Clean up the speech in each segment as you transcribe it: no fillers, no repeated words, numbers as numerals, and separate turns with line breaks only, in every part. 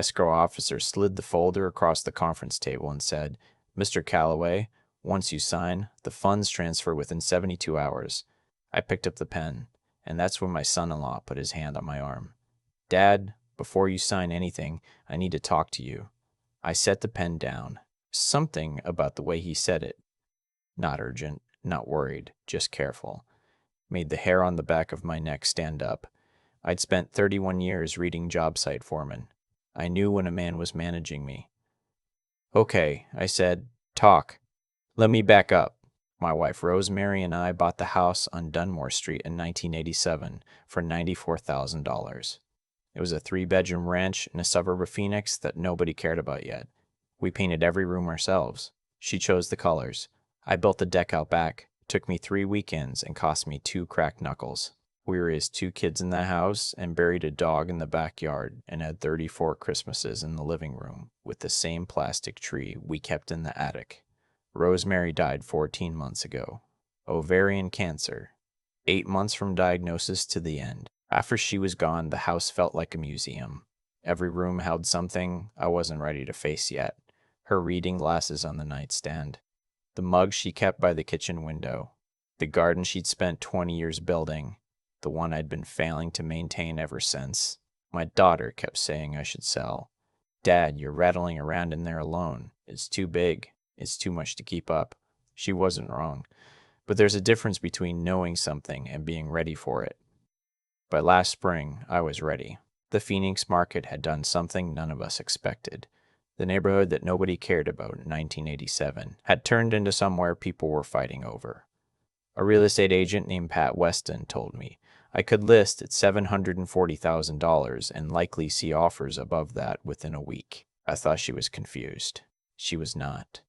Escrow officer slid the folder across the conference table and said, "Mr. Calloway, once you sign, the funds transfer within 72 hours. I picked up the pen, and that's when my son-in-law put his hand on my arm. "Dad, before you sign anything, I need to talk to you." I set the pen down. Something about the way he said it, not urgent, not worried, just careful, made the hair on the back of my neck stand up. I'd spent 31 years reading job site foreman. I knew when a man was managing me. "Okay," I said, "talk." "Let me back up. My wife Rosemary and I bought the house on Dunmore Street in 1987 for $94,000. It was a 3-bedroom ranch in a suburb of Phoenix that nobody cared about yet. We painted every room ourselves. She chose the colors. I built the deck out back. It took me 3 weekends and cost me 2 cracked knuckles. We raised 2 kids in the house and buried a dog in the backyard and had 34 Christmases in the living room with the same plastic tree we kept in the attic. Rosemary died 14 months ago. Ovarian cancer. 8 months from diagnosis to the end. After she was gone, the house felt like a museum. Every room held something I wasn't ready to face yet. Her reading glasses on the nightstand. The mug she kept by the kitchen window. The garden she'd spent 20 years building. The one I'd been failing to maintain ever since. My daughter kept saying I should sell. "Dad, you're rattling around in there alone. It's too big. It's too much to keep up." She wasn't wrong. But there's a difference between knowing something and being ready for it. By last spring, I was ready. The Phoenix market had done something none of us expected. The neighborhood that nobody cared about in 1987 had turned into somewhere people were fighting over. A real estate agent named Pat Weston told me I could list at $740,000 and likely see offers above that within a week. I thought she was confused. She was not.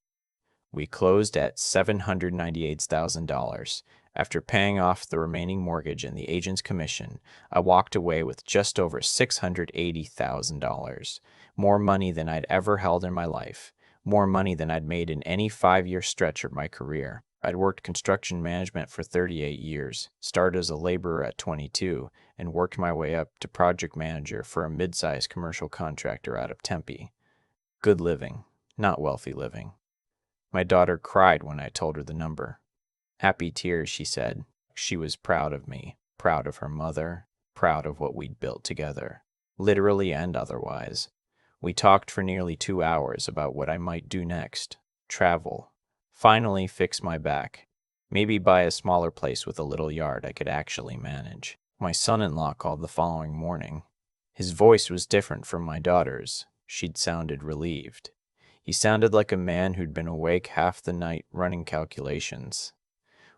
We closed at $798,000. After paying off the remaining mortgage and the agent's commission, I walked away with just over $680,000. More money than I'd ever held in my life. More money than I'd made in any 5-year stretch of my career. I'd worked construction management for 38 years, started as a laborer at 22, and worked my way up to project manager for a mid-sized commercial contractor out of Tempe. Good living, not wealthy living. My daughter cried when I told her the number. Happy tears, she said. She was proud of me, proud of her mother, proud of what we'd built together, literally and otherwise. We talked for nearly 2 hours about what I might do next. Travel. Finally fix my back. Maybe buy a smaller place with a little yard I could actually manage. My son-in-law called the following morning. His voice was different from my daughter's. She'd sounded relieved. He sounded like a man who'd been awake half the night running calculations.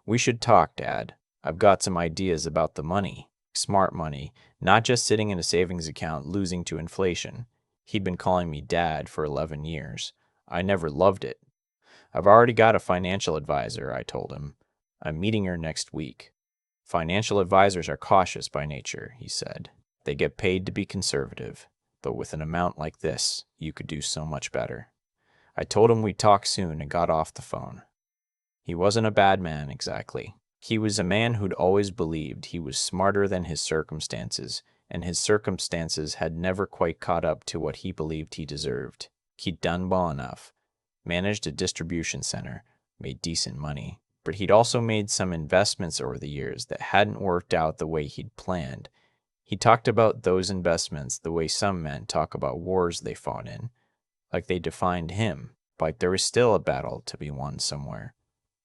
"We should talk, Dad. I've got some ideas about the money. Smart money, not just sitting in a savings account losing to inflation." He'd been calling me Dad for 11 years. I never loved it. "I've already got a financial advisor," I told him. "I'm meeting her next week." "Financial advisors are cautious by nature," he said. "They get paid to be conservative. But with an amount like this, you could do so much better." I told him we'd talk soon and got off the phone. He wasn't a bad man, exactly. He was a man who'd always believed he was smarter than his circumstances, and his circumstances had never quite caught up to what he believed he deserved. He'd done well enough. Managed a distribution center, made decent money, but he'd also made some investments over the years that hadn't worked out the way he'd planned. He talked about those investments the way some men talk about wars they fought in, like they defined him, like there was still a battle to be won somewhere.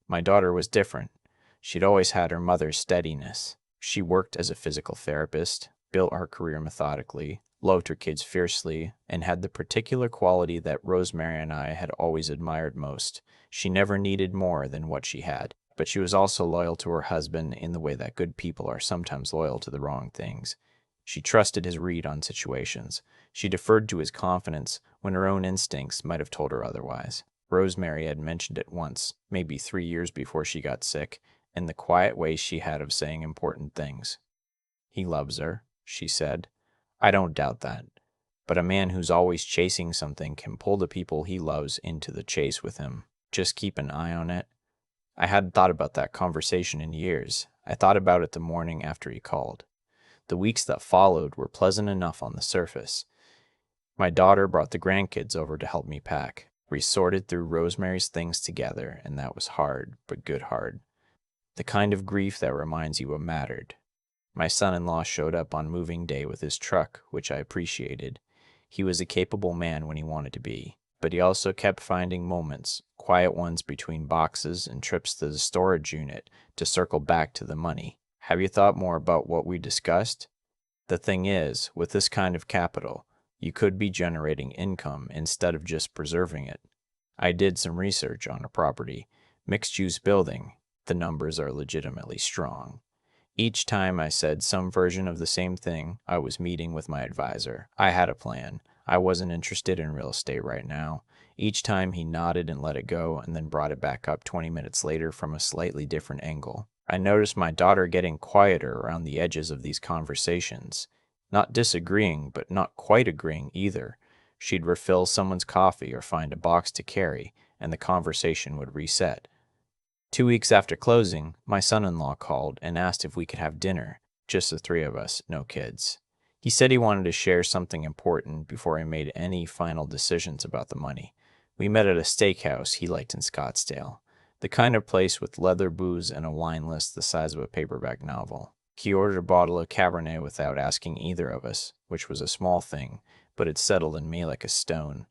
My daughter was different. She'd always had her mother's steadiness. She worked as a physical therapist, built her career methodically, loved her kids fiercely, and had the particular quality that Rosemary and I had always admired most. She never needed more than what she had, but she was also loyal to her husband in the way that good people are sometimes loyal to the wrong things. She trusted his read on situations. She deferred to his confidence when her own instincts might have told her otherwise. Rosemary had mentioned it once, maybe 3 years before she got sick, and the quiet way she had of saying important things. "He loves her," she said. I don't doubt that. But a man who's always chasing something can pull the people he loves into the chase with him. Just keep an eye on it. I hadn't thought about that conversation in years. I thought about it the morning after he called. The weeks that followed were pleasant enough on the surface. My daughter brought the grandkids over to help me pack. We sorted through Rosemary's things together, and that was hard, but good hard. The kind of grief that reminds you what mattered. My son-in-law showed up on moving day with his truck, which I appreciated. He was a capable man when he wanted to be, but he also kept finding moments, quiet ones between boxes and trips to the storage unit, to circle back to the money. Have you thought more about what we discussed? The thing is, with this kind of capital, you could be generating income instead of just preserving it. I did some research on a property, mixed-use building. The numbers are legitimately strong. Each time I said some version of the same thing, I was meeting with my advisor. I had a plan. I wasn't interested in real estate right now. Each time he nodded and let it go, and then brought it back up 20 minutes later from a slightly different angle. I noticed my daughter getting quieter around the edges of these conversations. Not disagreeing, but not quite agreeing either. She'd refill someone's coffee or find a box to carry, and the conversation would reset. 2 weeks after closing, my son-in-law called and asked if we could have dinner, just the three of us, no kids. He said he wanted to share something important before he made any final decisions about the money. We met at a steakhouse he liked in Scottsdale, the kind of place with leather booze and a wine list the size of a paperback novel. He ordered a bottle of Cabernet without asking either of us, which was a small thing, but it settled in me like a stone.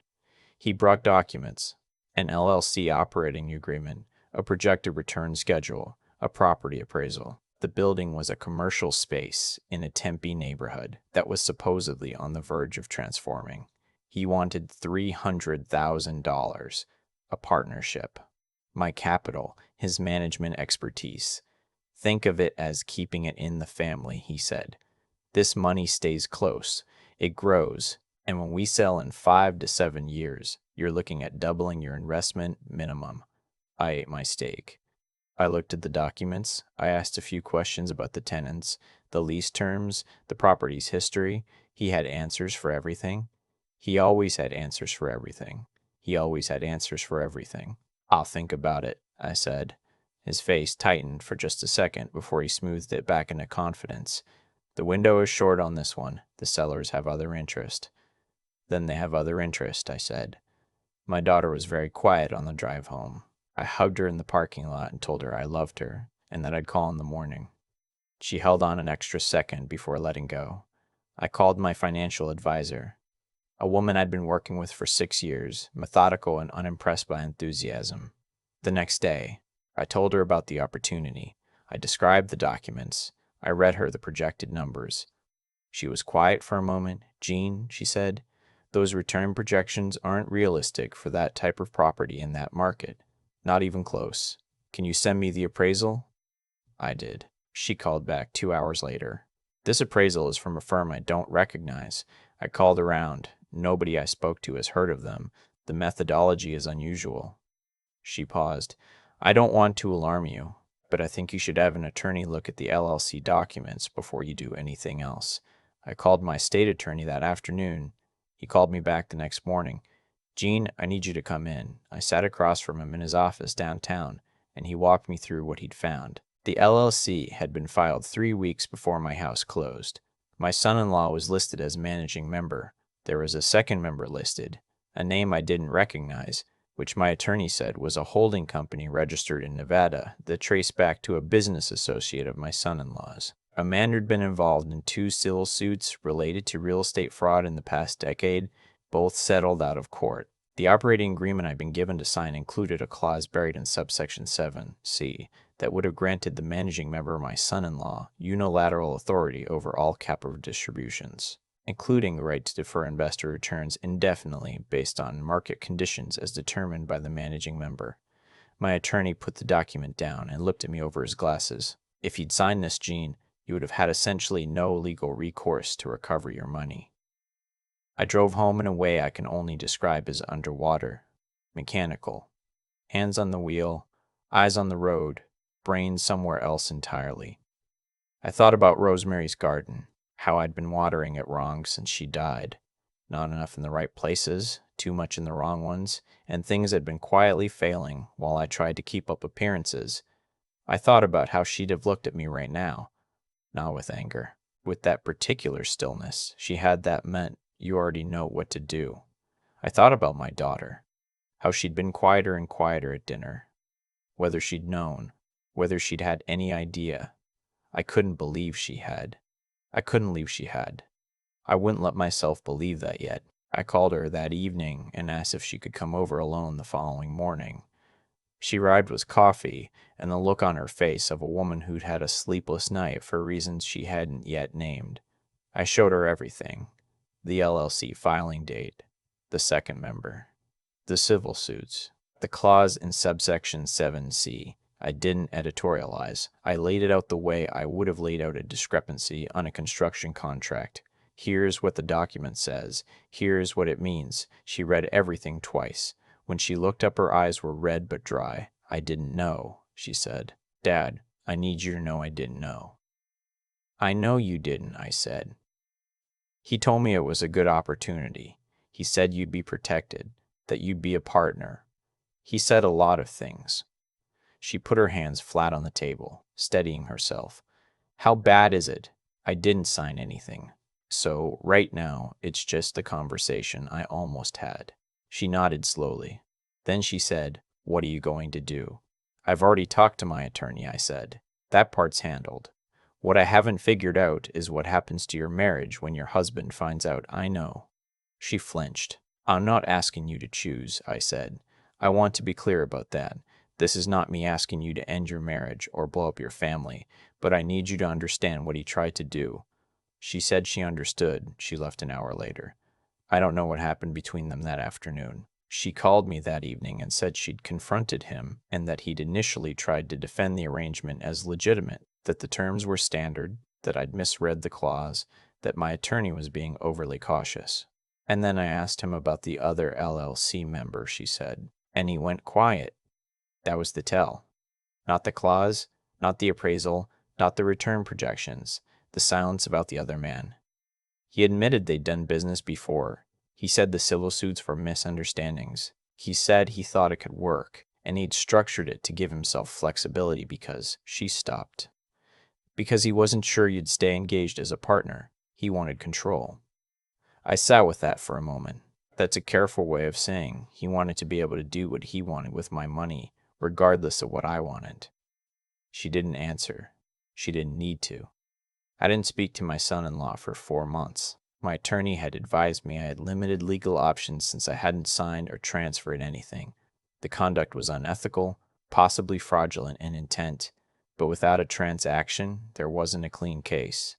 He brought documents, an LLC operating agreement, a projected return schedule, a property appraisal. The building was a commercial space in a Tempe neighborhood that was supposedly on the verge of transforming. He wanted $300,000, a partnership, my capital, his management expertise. Think of it as keeping it in the family, he said. This money stays close, it grows, and when we sell in 5 to 7 years, you're looking at doubling your investment minimum. I ate my steak. I looked at the documents. I asked a few questions about the tenants, the lease terms, the property's history. He had answers for everything. He always had answers for everything. He always had answers for everything. I'll think about it, I said. His face tightened for just a second before he smoothed it back into confidence. The window is short on this one. The sellers have other interest. Then they have other interest, I said. My daughter was very quiet on the drive home. I hugged her in the parking lot and told her I loved her and that I'd call in the morning. She held on an extra second before letting go. I called my financial advisor, a woman I'd been working with for 6 years, methodical and unimpressed by enthusiasm. The next day, I told her about the opportunity. I described the documents. I read her the projected numbers. She was quiet for a moment. "Gene," she said, "those return projections aren't realistic for that type of property in that market. Not even close. Can you send me the appraisal?" I did. She called back 2 hours later. "This appraisal is from a firm I don't recognize. I called around. Nobody I spoke to has heard of them. The methodology is unusual." She paused. "I don't want to alarm you, but I think you should have an attorney look at the LLC documents before you do anything else. I called my state attorney that afternoon. He called me back the next morning. "Gene, I need you to come in." I sat across from him in his office downtown, and he walked me through what he'd found. The LLC had been filed 3 weeks before my house closed. My son-in-law was listed as managing member. There was a second member listed, a name I didn't recognize, which my attorney said was a holding company registered in Nevada that traced back to a business associate of my son-in-law's. A man who'd been involved in 2 civil suits related to real estate fraud in the past decade, both settled out of court. The operating agreement I'd been given to sign included a clause buried in subsection 7(c) that would have granted the managing member, my son-in-law, unilateral authority over all capital distributions, including the right to defer investor returns indefinitely based on market conditions as determined by the managing member. My attorney put the document down and looked at me over his glasses. "If you'd signed this, Gene, you would have had essentially no legal recourse to recover your money." I drove home in a way I can only describe as underwater, mechanical, hands on the wheel, eyes on the road, brain somewhere else entirely. I thought about Rosemary's garden, how I'd been watering it wrong since she died. Not enough in the right places, too much in the wrong ones, and things had been quietly failing while I tried to keep up appearances. I thought about how she'd have looked at me right now, not with anger, with that particular stillness she had that meant You already know what to do. I thought about my daughter, how she'd been quieter and quieter at dinner, whether she'd known, whether she'd had any idea. I couldn't believe she had. I couldn't believe she had. I wouldn't let myself believe that yet. I called her that evening and asked if she could come over alone the following morning. She arrived with coffee and the look on her face of a woman who'd had a sleepless night for reasons she hadn't yet named. I showed her everything: the LLC filing date, the second member, the civil suits, the clause in subsection 7C. I didn't editorialize. I laid it out the way I would have laid out a discrepancy on a construction contract. Here's what the document says. Here's what it means. She read everything twice. When she looked up, her eyes were red but dry. I didn't know, she said. Dad, I need you to know I didn't know. I know you didn't, I said. He told me it was a good opportunity. He said you'd be protected, that you'd be a partner. He said a lot of things. She put her hands flat on the table, steadying herself. How bad is it? I didn't sign anything. So, right now, it's just the conversation I almost had. She nodded slowly. Then she said, What are you going to do? I've already talked to my attorney, I said. That part's handled. What I haven't figured out is what happens to your marriage when your husband finds out I know. She flinched. I'm not asking you to choose, I said. I want to be clear about that. This is not me asking you to end your marriage or blow up your family, but I need you to understand what he tried to do. She said she understood. She left an hour later. I don't know what happened between them that afternoon. She called me that evening and said she'd confronted him and that he'd initially tried to defend the arrangement as legitimate, that the terms were standard, that I'd misread the clause, that my attorney was being overly cautious. And then I asked him about the other LLC member, she said, and he went quiet. That was the tell. Not the clause, not the appraisal, not the return projections, the silence about the other man. He admitted they'd done business before. He said the civil suits were misunderstandings. He said he thought it could work, and he'd structured it to give himself flexibility because she stopped. Because he wasn't sure you'd stay engaged as a partner. He wanted control. I sat with that for a moment. That's a careful way of saying he wanted to be able to do what he wanted with my money, regardless of what I wanted. She didn't answer. She didn't need to. I didn't speak to my son-in-law for 4 months. My attorney had advised me I had limited legal options since I hadn't signed or transferred anything. The conduct was unethical, possibly fraudulent in intent, but without a transaction, there wasn't a clean case.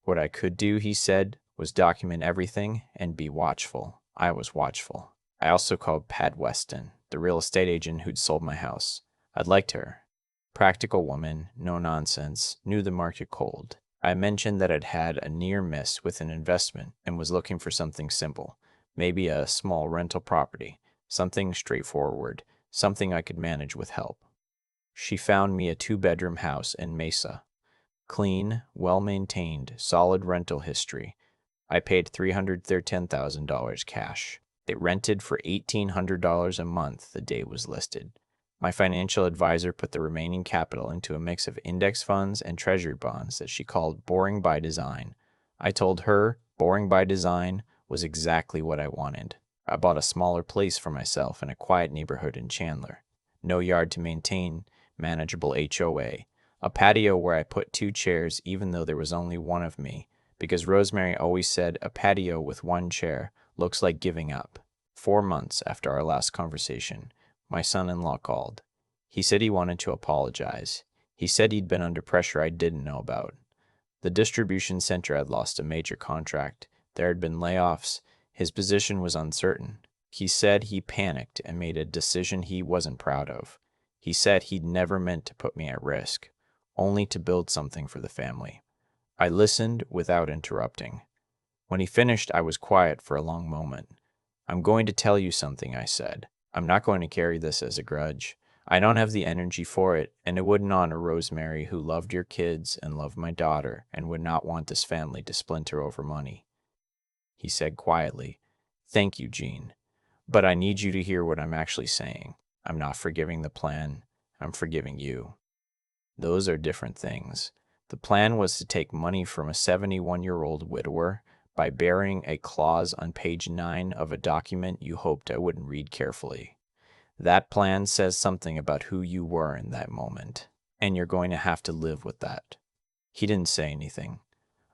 What I could do, he said, was document everything and be watchful. I was watchful. I also called Pat Weston, the real estate agent who'd sold my house. I'd liked her. Practical woman, no nonsense, knew the market cold. I mentioned that I'd had a near miss with an investment and was looking for something simple, maybe a small rental property, something straightforward, something I could manage with help. She found me a 2-bedroom house in Mesa. Clean, well-maintained, solid rental history. I paid $310,000 cash. It rented for $1,800 a month the day it was listed. My financial advisor put the remaining capital into a mix of index funds and treasury bonds that she called boring by design. I told her boring by design was exactly what I wanted. I bought a smaller place for myself in a quiet neighborhood in Chandler. No yard to maintain, manageable HOA. A patio where I put 2 chairs even though there was only one of me, because Rosemary always said a patio with 1 chair looks like giving up. 4 months after our last conversation, my son-in-law called. He said he wanted to apologize. He said he'd been under pressure I didn't know about. The distribution center had lost a major contract. There had been layoffs. His position was uncertain. He said he panicked and made a decision he wasn't proud of. He said he'd never meant to put me at risk, only to build something for the family. I listened without interrupting. When he finished, I was quiet for a long moment. I'm going to tell you something, I said. I'm not going to carry this as a grudge. I don't have the energy for it, and it wouldn't honor Rosemary, who loved your kids and loved my daughter and would not want this family to splinter over money. He said quietly, Thank you, Gene. But I need you to hear what I'm actually saying. I'm not forgiving the plan. I'm forgiving you. Those are different things. The plan was to take money from a 71-year-old widower, by burying a clause on page 9 of a document you hoped I wouldn't read carefully. That plan says something about who you were in that moment, and you're going to have to live with that. He didn't say anything.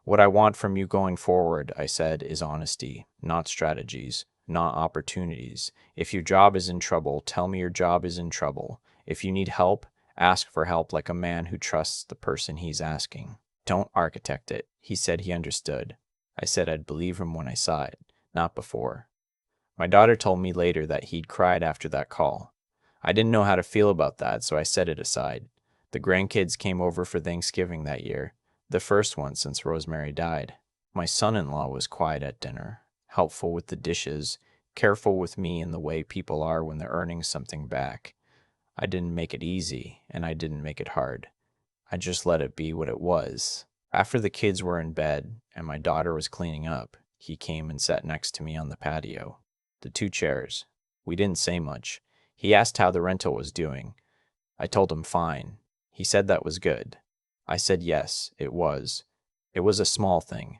What I want from you going forward, I said, is honesty, not strategies, not opportunities. If your job is in trouble, tell me your job is in trouble. If you need help, ask for help like a man who trusts the person he's asking. Don't architect it. He said he understood. I said I'd believe him when I saw it, not before. My daughter told me later that he'd cried after that call. I didn't know how to feel about that, so I set it aside. The grandkids came over for Thanksgiving that year, the first one since Rosemary died. My son-in-law was quiet at dinner, helpful with the dishes, careful with me in the way people are when they're earning something back. I didn't make it easy, and I didn't make it hard. I just let it be what it was. After the kids were in bed and my daughter was cleaning up, he came and sat next to me on the patio. The two chairs. We didn't say much. He asked how the rental was doing. I told him fine. He said that was good. I said yes, it was. It was a small thing,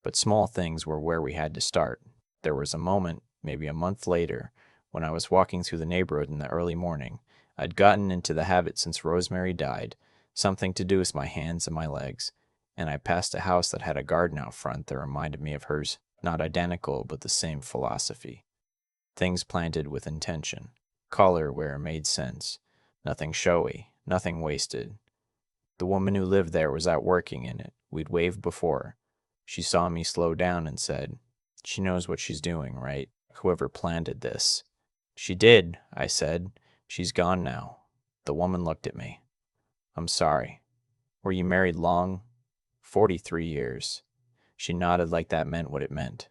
but small things were where we had to start. There was a moment, maybe a month later, when I was walking through the neighborhood in the early morning. I'd gotten into the habit since Rosemary died, something to do with my hands and my legs, and I passed a house that had a garden out front that reminded me of hers, not identical, but the same philosophy. Things planted with intention, color where it made sense, nothing showy, nothing wasted. The woman who lived there was out working in it. We'd waved before. She saw me slow down and said, "She knows what she's doing, right? Whoever planted this." "She did," I said. "She's gone now." The woman looked at me. "I'm sorry. Were you married long?" 43 years. She nodded like that meant what it meant.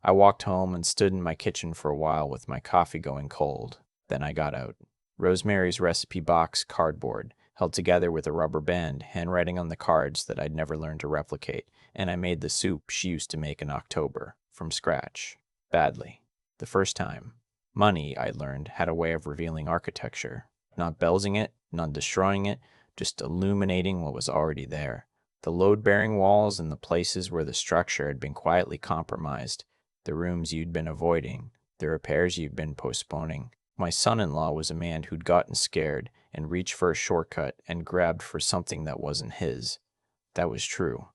I walked home and stood in my kitchen for a while with my coffee going cold. Then I got out. Rosemary's recipe box, cardboard, held together with a rubber band, handwriting on the cards that I'd never learned to replicate, and I made the soup she used to make in October, from scratch. Badly. The first time. Money, I learned, had a way of revealing architecture. Not belzing it, not destroying it, just illuminating what was already there. The load-bearing walls and the places where the structure had been quietly compromised, the rooms you'd been avoiding, the repairs you'd been postponing. My son-in-law was a man who'd gotten scared and reached for a shortcut and grabbed for something that wasn't his. That was true,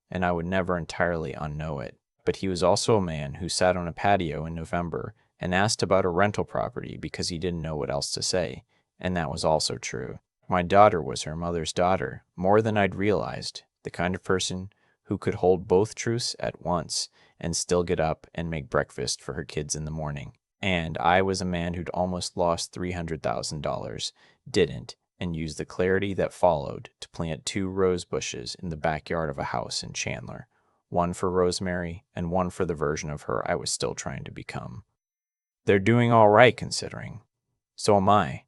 and I would never entirely unknow it. But he was also a man who sat on a patio in November and asked about a rental property because he didn't know what else to say, and that was also true. My daughter was her mother's daughter, more than I'd realized, the kind of person who could hold both truths at once and still get up and make breakfast for her kids in the morning. And I was a man who'd almost lost $300,000, didn't, and used the clarity that followed to plant 2 rose bushes in the backyard of a house in Chandler, one for Rosemary and one for the version of her I was still trying to become. They're doing all right, considering. So am I.